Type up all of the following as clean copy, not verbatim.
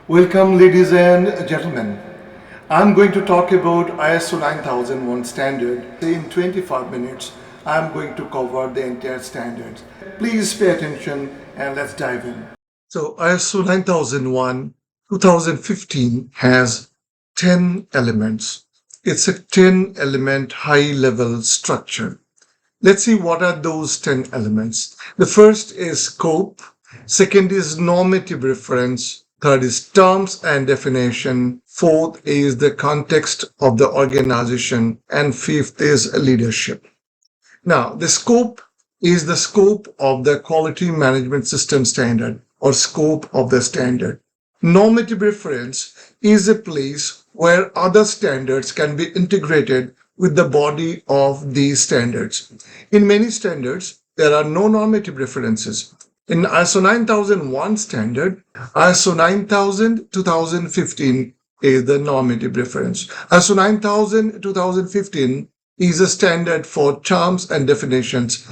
Welcome, ladies and gentlemen. I'm going to talk about ISO 9001 standard. In 25 minutes, I'm going to cover the entire standards. Please pay attention and let's dive in. So, ISO 9001 2015 has 10 elements. It's a 10 element high level structure. Let's see what are those 10 elements. The first is scope, second is normative reference, third is terms and definition, fourth is the context of the organization, and fifth is leadership. Now, the scope is the scope of the quality management system standard or scope of the standard. Normative reference is a place where other standards can be integrated with the body of these standards. In many standards, there are no normative references. In ISO 9001 standard, ISO 9000 2015 is the normative reference. ISO 9000 2015 is a standard for terms and definitions.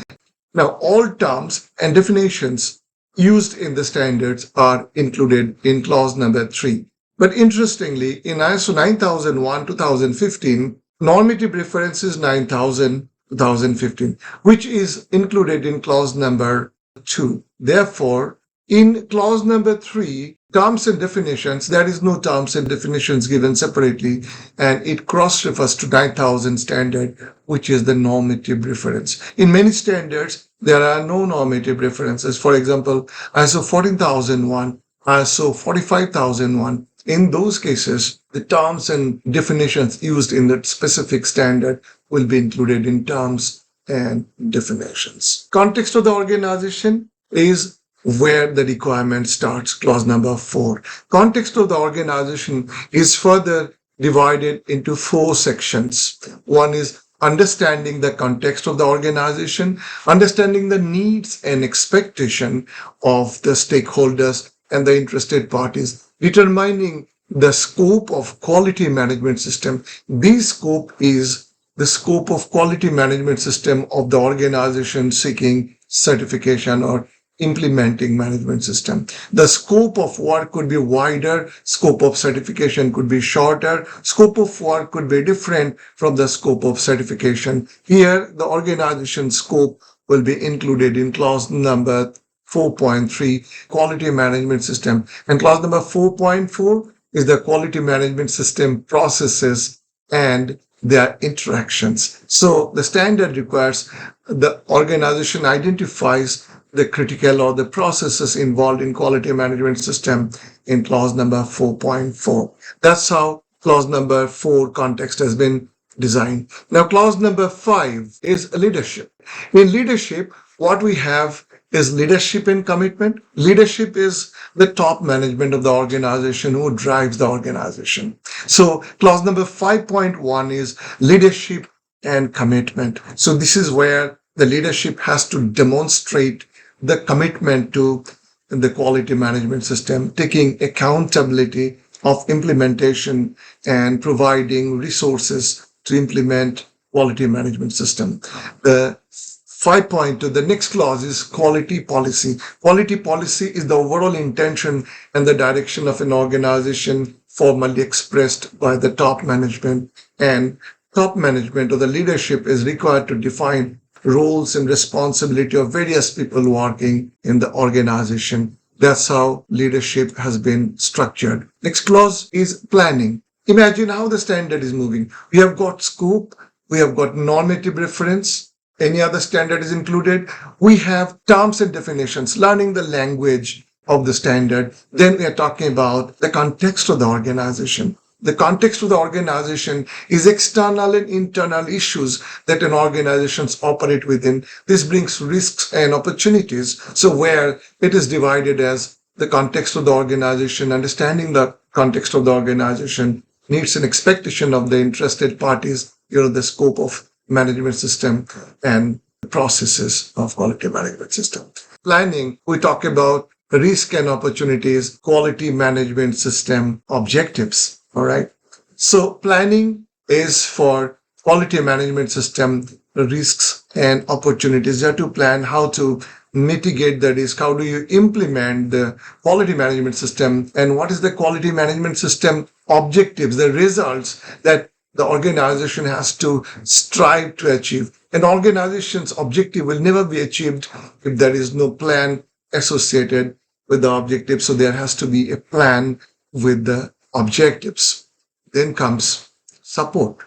Now, all terms and definitions used in the standards are included in clause number 3. But interestingly, in ISO 9001 2015, normative reference is 9000 2015, which is included in clause number 2. Therefore, in clause number 3, terms and definitions, there is no terms and definitions given separately, and it cross-refers to 9000 standard, which is the normative reference. In many standards, there are no normative references. For example, ISO 14001, ISO 45001. In those cases, the terms and definitions used in that specific standard will be included in terms and definitions. Context of the organization is where the requirement starts, clause number 4. Context of the organization is further divided into 4 sections. One is understanding the context of the organization, understanding the needs and expectation of the stakeholders and the interested parties, determining the scope of quality management system. This scope is the scope of quality management system of the organization seeking certification or implementing management system. The scope of work could be wider, scope of certification could be shorter, scope of work could be different from the scope of certification. Here, the organization scope will be included in clause number 4.3, quality management system. And clause number 4.4 is the quality management system processes and their interactions. So the standard requires the organization identifies the critical or the processes involved in quality management system in clause number 4.4. That's how clause number 4 context has been designed. Now, clause number 5 is leadership. In leadership, what we have is leadership and commitment. Leadership is the top management of the organization who drives the organization. So clause number 5.1 is leadership and commitment. So this is where the leadership has to demonstrate the commitment to the quality management system, taking accountability of implementation and providing resources to implement quality management system. The 5.2, the next clause is quality policy. Quality policy is the overall intention and the direction of an organization formally expressed by the top management, and top management or the leadership is required to define roles and responsibility of various people working in the organization. That's how leadership has been structured. Next clause is planning. Imagine how the standard is moving. We have got scope, we have got normative reference, any other standard is included. We have terms and definitions, learning the language of the standard. Then we are talking about the context of the organization. The context of the organization is external and internal issues that an organization operate within. This brings risks and opportunities. So where it is divided as the context of the organization, understanding the context of the organization, needs and expectation of the interested parties, the scope of management system and the processes of quality management system. Planning, we talk about risk and opportunities, quality management system objectives. All right. So planning is for quality management system risks and opportunities. You have to plan how to mitigate the risk? How do you implement the quality management system? And what is the quality management system objectives, the results that the organization has to strive to achieve? An organization's objective will never be achieved if there is no plan associated with the objective. So there has to be a plan with the objectives. Then comes support.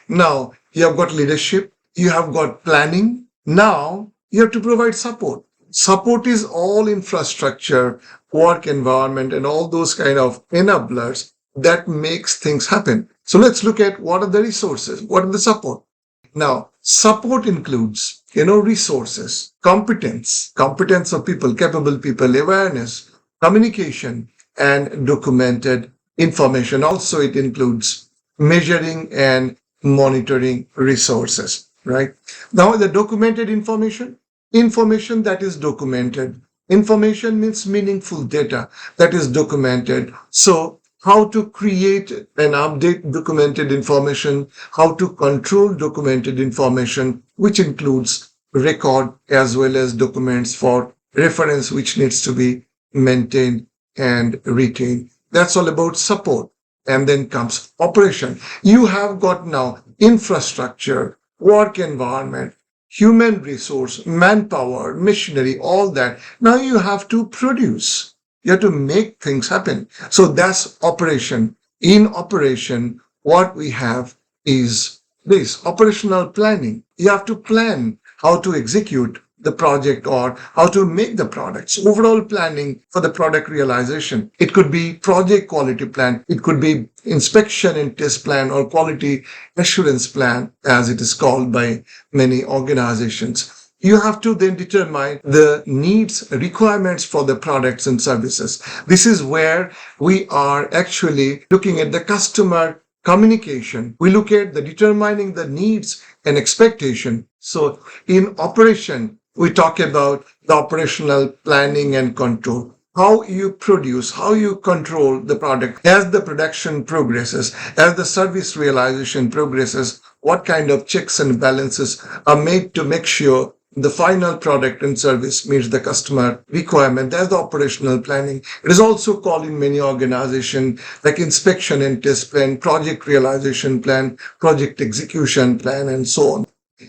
Now you have got leadership, you have got planning. Now you have to provide support. Support is all infrastructure, work environment, and all those kind of enablers that makes things happen. So let's look at what are the resources, what are the support. Now, support includes, resources, competence of people, capable people, awareness, communication, and documented information. Also, it includes measuring and monitoring resources, right? Now, the documented information that is documented. Information means meaningful data that is documented. So, how to create and update documented information, how to control documented information, which includes record as well as documents for reference, which needs to be maintained and retained. That's all about support. And then comes operation. You have got now infrastructure, work environment, human resource, manpower, machinery, all that. Now you have to produce. You have to make things happen. So that's operation. In operation, what we have is this operational planning. You have to plan how to execute the project or how to make the products. Overall planning for the product realization. It could be project quality plan. It could be inspection and test plan or quality assurance plan, as it is called by many organizations. You have to then determine the needs, requirements for the products and services. This is where we are actually looking at the customer communication. We look at the determining the needs and expectation. So in operation, we talk about the operational planning and control. How you produce, how you control the product as the production progresses, as the service realization progresses, what kind of checks and balances are made to make sure the final product and service meets the customer requirement. That's the operational planning. It is also called in many organizations like inspection and test plan, project realization plan, project execution plan, and so on.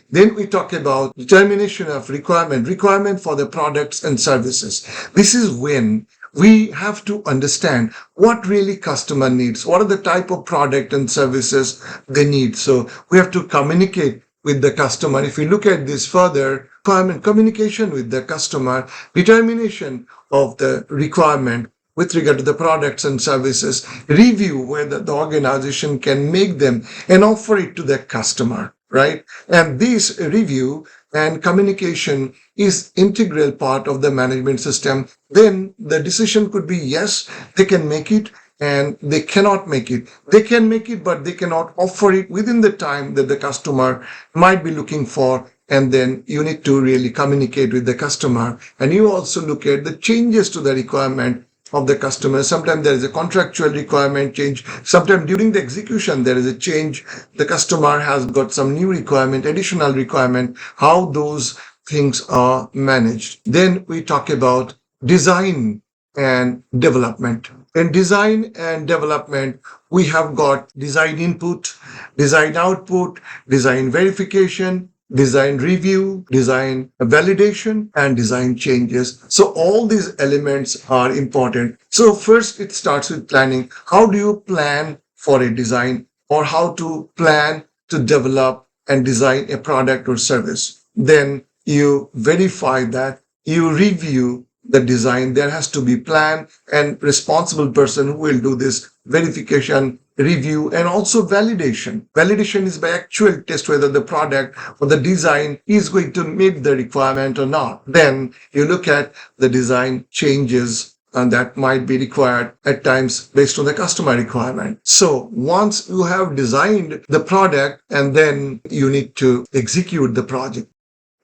Then we talk about determination of requirement for the products and services. This is when we have to understand what really customer needs, what are the type of product and services they need. So we have to communicate with the customer. If we look at this further, requirement communication with the customer, determination of the requirement with regard to the products and services, review whether the organization can make them and offer it to the customer, right? And this review and communication is integral part of the management system. Then the decision could be yes, they can make it, and they cannot make it. They can make it, but they cannot offer it within the time that the customer might be looking for. And then you need to really communicate with the customer. And you also look at the changes to the requirement of the customer. Sometimes there is a contractual requirement change. Sometimes during the execution, there is a change. The customer has got some new requirement, additional requirement, how those things are managed. Then we talk about design and development. In design and development, we have got design input, design output, design verification, design review, design validation, and design changes. So all these elements are important. So first it starts with planning. How do you plan for a design, or how to plan to develop and design a product or service? Then you verify that, you review the design. There has to be plan and responsible person who will do this verification, review, and also validation. Validation is by actual test whether the product or the design is going to meet the requirement or not. Then you look at the design changes and that might be required at times based on the customer requirement. So once you have designed the product, and then you need to execute the project.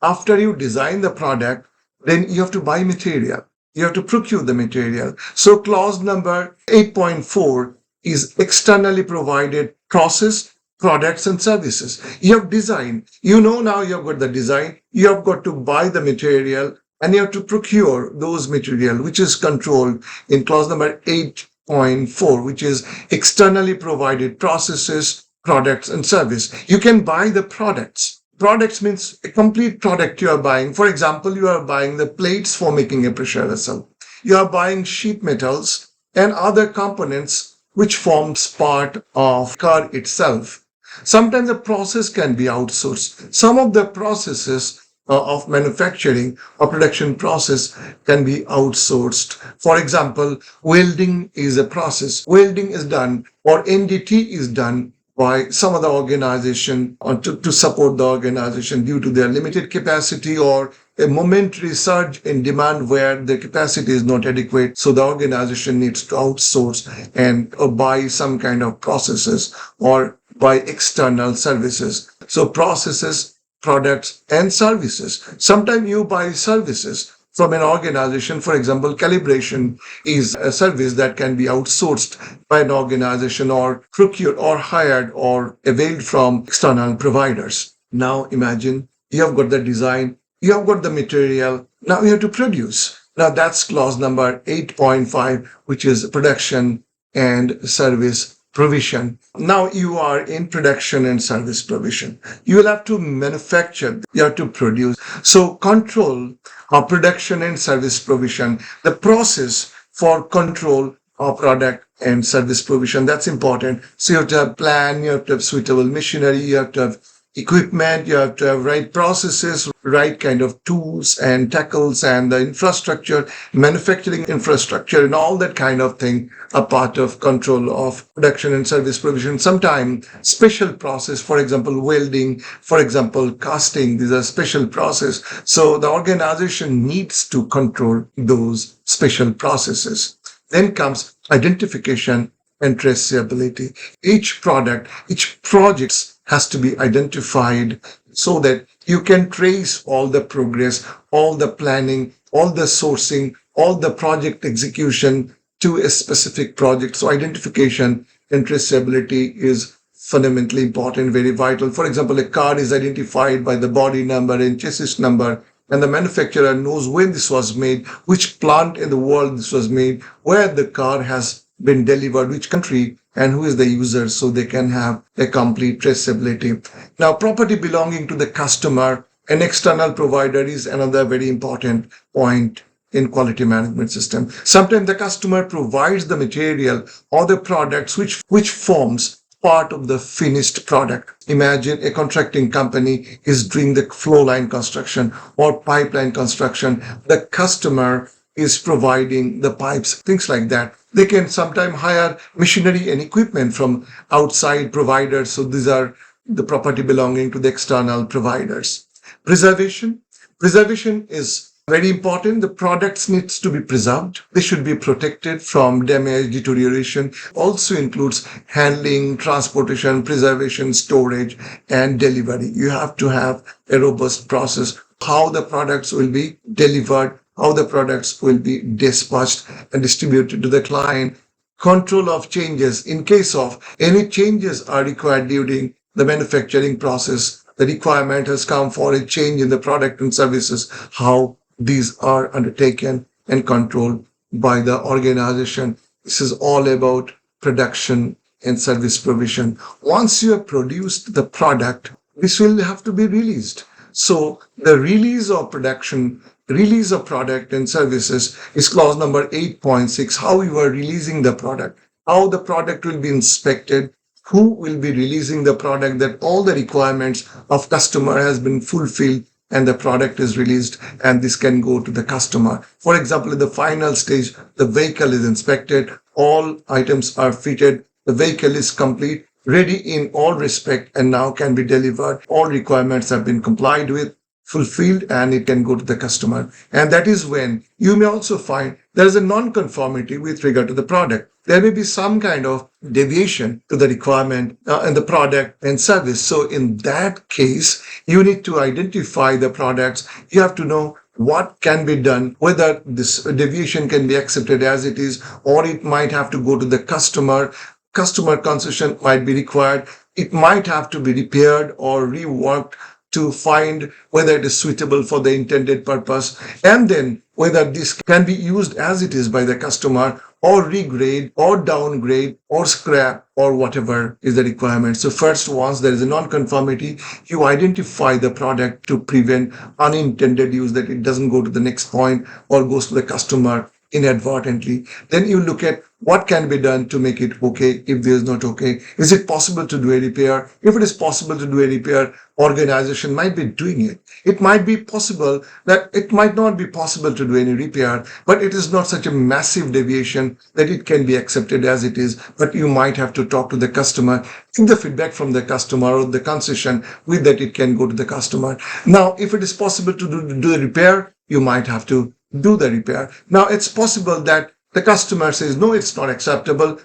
After you design the product, then you have to buy material. You have to procure the material. So clause number 8.4 is externally provided process, products, and services. You have design. You know now you have got the design. You have got to buy the material and you have to procure those material, which is controlled in clause number 8.4, which is externally provided processes, products, and service. You can buy the products. Products means a complete product you are buying. For example, you are buying the plates for making a pressure vessel. You are buying sheet metals and other components which forms part of car itself. Sometimes the process can be outsourced. Some of the processes of manufacturing or production process can be outsourced. For example, welding is a process. Welding is done or NDT is done by some other organization or to support the organization due to their limited capacity or a momentary surge in demand where the capacity is not adequate. So the organization needs to outsource and buy some kind of processes or buy external services. So processes, products, and services. Sometimes you buy services from an organization. For example, calibration is a service that can be outsourced by an organization or procured or hired or availed from external providers. Now imagine you have got the design, you have got the material, now you have to produce. Now that's clause number 8.5, which is production and service provision. Now you are in production and service provision. You will have to manufacture, you have to produce. So control of production and service provision, the process for control of product and service provision, that's important. So you have to have plan, you have to have suitable machinery, you have to have equipment, you have to have right processes, right kind of tools and tackles and the infrastructure, manufacturing infrastructure and all that kind of thing are part of control of production and service provision. Sometimes special process, for example, welding, for example, casting, these are special process. So the organization needs to control those special processes. Then comes identification and traceability. Each product, each project has to be identified so that you can trace all the progress, all the planning, all the sourcing, all the project execution to a specific project. So identification and traceability is fundamentally important, very vital. For example, a car is identified by the body number and chassis number, and the manufacturer knows when this was made, which plant in the world this was made, where the car has been delivered, which country, and who is the user, so they can have a complete traceability. Now, property belonging to the customer, an external provider is another very important point in quality management system. Sometimes the customer provides the material or the products which forms part of the finished product. Imagine a contracting company is doing the flow line construction or pipeline construction. The customer is providing the pipes, things like that. They can sometimes hire machinery and equipment from outside providers. So these are the property belonging to the external providers. Preservation. Preservation is very important. The products needs to be preserved. They should be protected from damage, deterioration. Also includes handling, transportation, preservation, storage, and delivery. You have to have a robust process how the products will be delivered, how the products will be dispatched and distributed to the client. Control of changes. In case of any changes are required during the manufacturing process, the requirement has come for a change in the product and services, how these are undertaken and controlled by the organization. This is all about production and service provision. Once you have produced the product, this will have to be released. So the release of production, release of product and services is clause number 8.6, how you are releasing the product, how the product will be inspected, who will be releasing the product, that all the requirements of customer has been fulfilled and the product is released, and this can go to the customer. For example, in the final stage, the vehicle is inspected, all items are fitted, the vehicle is complete, ready in all respect, and now can be delivered. All requirements have been complied with, fulfilled, and it can go to the customer. And that is when you may also find there is a non-conformity with regard to the product. There may be some kind of deviation to the requirement in the product and service. So in that case, you need to identify the products. You have to know what can be done, whether this deviation can be accepted as it is, or it might have to go to the customer. Customer concession might be required. It might have to be repaired or reworked to find whether it is suitable for the intended purpose, and then whether this can be used as it is by the customer, or regrade or downgrade or scrap or whatever is the requirement. So first, once there is a non-conformity, you identify the product to prevent unintended use, that it doesn't go to the next point or goes to the customer inadvertently. Then you look at what can be done to make it okay. If there is not okay, is it possible to do a repair? If it is possible to do a repair, organization might be doing it. It might be possible that it might not be possible to do any repair, but it is not such a massive deviation that it can be accepted as it is. But you might have to talk to the customer, take the feedback from the customer or the concession, with that it can go to the customer. Now, if it is possible to do the repair, you might have to do the repair. Now, it's possible that the customer says, no, it's not acceptable.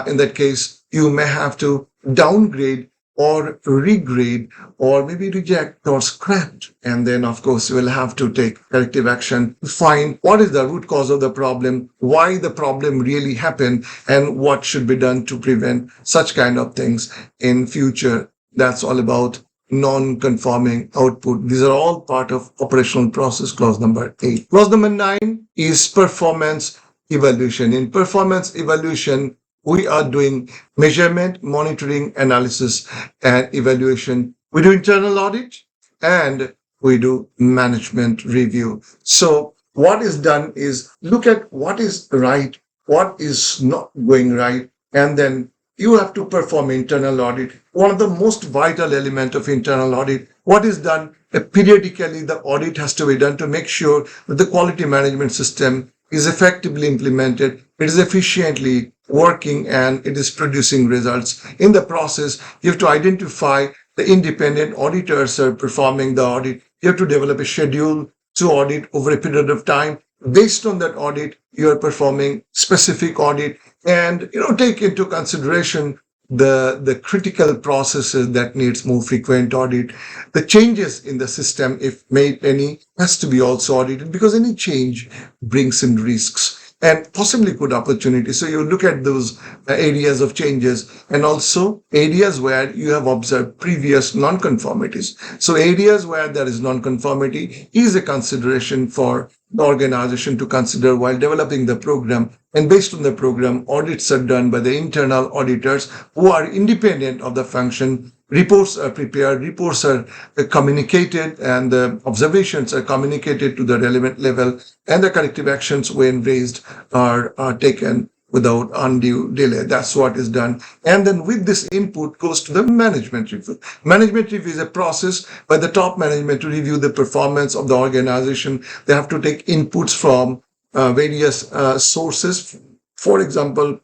In that case, you may have to downgrade or regrade or maybe reject or scrap. And then, of course, you will have to take corrective action to find what is the root cause of the problem, why the problem really happened, and what should be done to prevent such kind of things in future. That's all about non-conforming output. These are all part of operational process, clause number 8. Clause number 9 is performance evaluation. In performance evaluation, we are doing measurement, monitoring, analysis, and evaluation. We do internal audit and we do management review. So what is done is look at what is right, what is not going right, and then you have to perform internal audit. One of the most vital element of internal audit, what is done periodically, the audit has to be done to make sure that the quality management system is effectively implemented, it is efficiently working, and it is producing results. In the process, you have to identify the independent auditors are performing the audit. You have to develop a schedule to audit over a period of time. Based on that audit, you are performing specific audit, and take into consideration the critical processes that needs more frequent audit. The changes in the system, if made any, has to be also audited, because any change brings in risks and possibly good opportunities. So you look at those areas of changes, and also areas where you have observed previous non-conformities. So areas where there is non-conformity is a consideration for the organization to consider while developing the program. And based on the program, audits are done by the internal auditors who are independent of the function. Reports are prepared, reports are communicated, and the observations are communicated to the relevant level, and the corrective actions when raised are taken without undue delay. That's what is done. And then with this input goes to the management review. Management review is a process by the top management to review the performance of the organization. They have to take inputs from various sources. For example,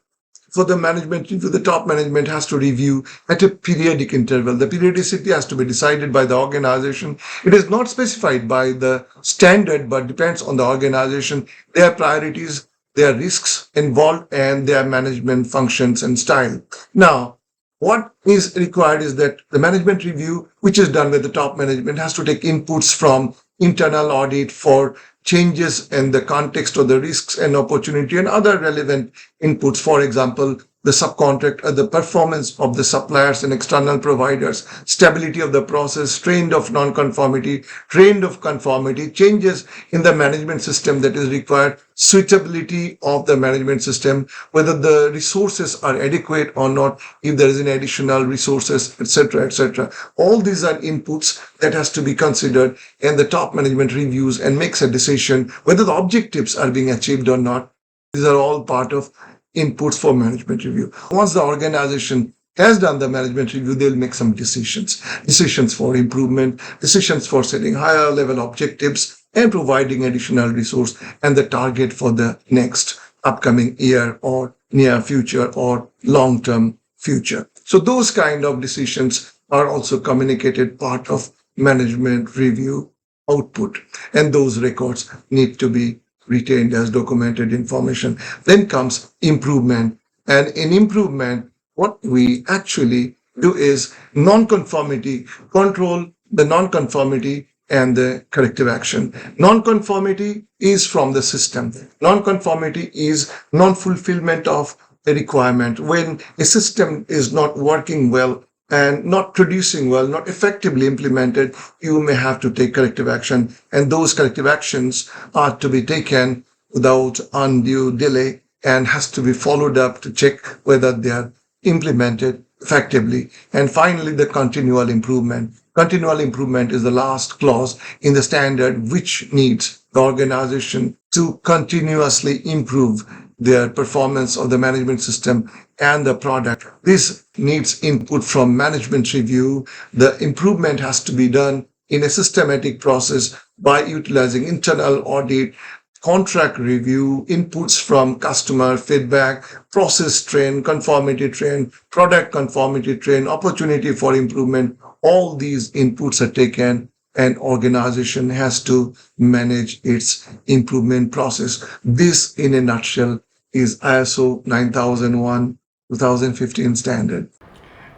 for the management review, the top management has to review at a periodic interval. The periodicity has to be decided by the organization. It is not specified by the standard, but depends on the organization, their priorities, their risks involved, and their management functions and style. Now, what is required is that the management review, which is done by the top management, has to take inputs from internal audit for changes in the context of the risks and opportunity and other relevant inputs. For example, the subcontract, the performance of the suppliers and external providers, stability of the process, trend of non-conformity, trend of conformity, changes in the management system that is required, suitability of the management system, whether the resources are adequate or not, if there is an additional resources, etc., etc. All these are inputs that has to be considered, and the top management reviews and makes a decision whether the objectives are being achieved or not. These are all part of inputs for management review. Once the organization has done the management review, they'll make some decisions for improvement, decisions for setting higher level objectives and providing additional resource and the target for the next upcoming year or near future or long-term future. So those kind of decisions are also communicated part of management review output, and those records need to be retained as documented information. Then comes improvement, and in improvement, what we actually do is non-conformity, control the non-conformity and the corrective action. Non-conformity is from the system. Non-conformity is non-fulfillment of a requirement. When a system is not working well and not producing well, not effectively implemented, you may have to take corrective action. And those corrective actions are to be taken without undue delay and has to be followed up to check whether they are implemented effectively. And finally, the continual improvement. Continual improvement is the last clause in the standard, which needs the organization to continuously improve their performance of the management system and the product. This needs input from management review. The improvement has to be done in a systematic process by utilizing internal audit, contract review, inputs from customer feedback, process train, conformity train, product conformity train, opportunity for improvement. All these inputs are taken and organization has to manage its improvement process. This in a nutshell is ISO 9001 2015 standard.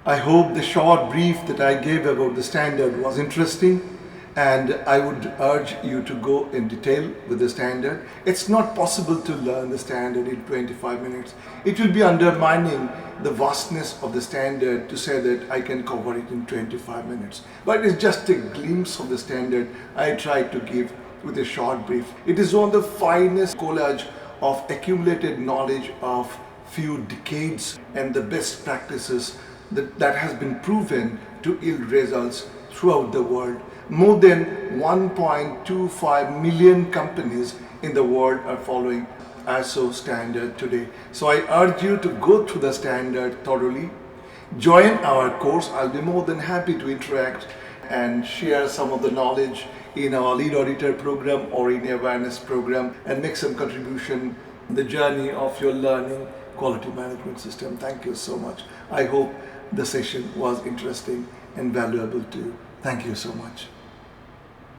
I hope the short brief that I gave about the standard was interesting, and I would urge you to go in detail with the standard. It's not possible to learn the standard in 25 minutes. It will be undermining the vastness of the standard to say that I can cover it in 25 minutes. But it's just a glimpse of the standard I tried to give with a short brief. It is one of the finest collage of accumulated knowledge of few decades and the best practices that has been proven to yield results throughout the world. More than 1.25 million companies in the world are following ISO standard today. So I urge you to go through the standard thoroughly. Join our course. I'll be more than happy to interact and share some of the knowledge in our lead auditor program or in awareness program and make some contribution in the journey of your learning quality management system. Thank you so much. I hope the session was interesting and valuable to you. Thank you so much.